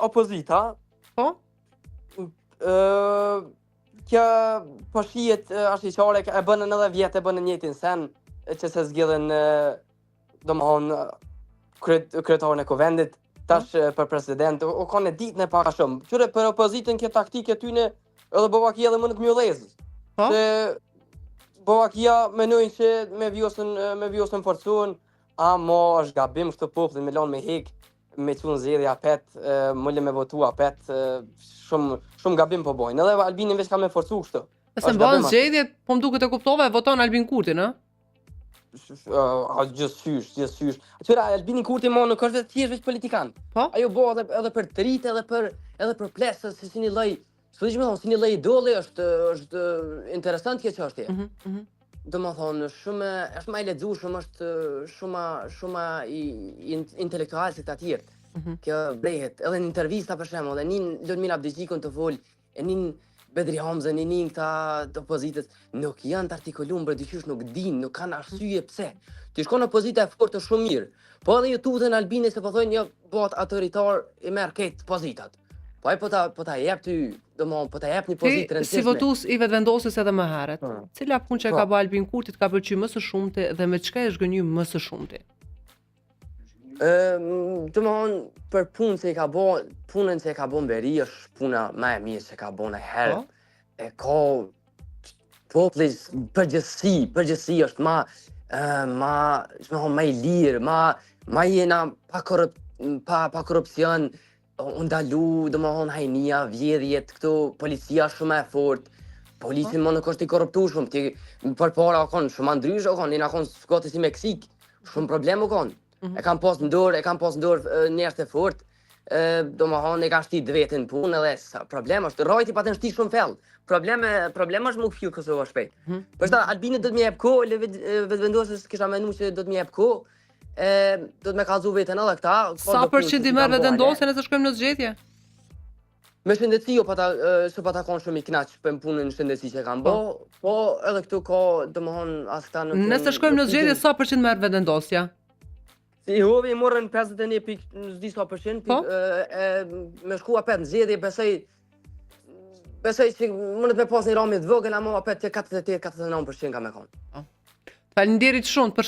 opozita, Po? kjo po shihet ashiqare e bën edhe vjet e bën në njëjtin sen që se zgjidhen domthon kryetarin e kuvendit tash për president o kanë ditën e para shumë. Qyre për opozitën kjo taktike tyne edhe Bovakia edhe më në Kmyllez. Po? Se Bovakia menojnë që me vjosën forcun, mo është gabim këtë popullin me lanë me hek, me çun zgjedhja apet, më le me votu apet, shumë gabim po bojnë. Edhe Albinin veç ka me forcu kështu. Se bën zgjedhjet, po më duket e kuptova, e voton Albin Kurtin, ë? Gjithsysh. Atyra Albini Kurti nuk është thjesht veç politikan. Po? Ajo bëhet edhe për trit, edhe për plesë, si një lloj, s'di më thon, si një lloj idolli është interesant kjo çështje. Domethënë është më i lexueshëm, është shumë i intelektual se të tjerë. Kjo blehet edhe në intervista për shembull, e nin Ludmila Abdixhikun të fol, e nin Bedri Hamzën, e nin këta të opozitës, nuk janë të artikuluar për dyqysh, nuk dinë, nuk kanë arsye pse. Ti shkon në opozita e fortë shumë mirë. Po edhe ju tutën Albini se po thonë jo bëhet autoritar i merr këtë pozitat. Po ai po ta jep ty, domthon po ta jep një pozitë rëndësishme. Si votues i vetvendosis edhe më herët. Cila punë që ka bë Albin Kurti ka pëlqyer më së shumti dhe me çka e zgënjy më së shumti? Domthon për punën që e ka bën Beri është puna më e mirë që ka bën herë. E ka populli përgjithësi është më i lirë, më jena pa korrupsion. Ndalu, domethënë hajnia, vjedhjet, këtu policia shumë e fortë. Policia më nuk është i korruptueshëm, ti përpara kanë shumë ndryshe, kanë gati si Meksik. Shumë probleme kanë. E kanë pas në dorë njerëz të fortë. Domethënë e kanë shtit vetën punë edhe problemi është rrojti patën shtit shumë fell. Problemi është më fill Kosova shpejt. Për shkak Albini do të më jep kohë, vetvendosës kisha menduar se do të më jep kohë. Do të me kallëzu vetën edhe këta. Sa përqind i merr vetëvendosjen nëse shkojmë në zgjedhje? Me shëndetësi jo pa ta kanë shumë i kënaq për punën në shëndetësi që kanë bë, po edhe këtu ka domethënë as këta nuk. Nëse shkojmë në zgjedhje sa përqind merr vetëvendosja? Si hovi morën 51.% me shku apet në zgjedhje, besoj që mundet me pas një rami të vogël, ama apet 48-49% ka me kanë. Faleminderit shumë për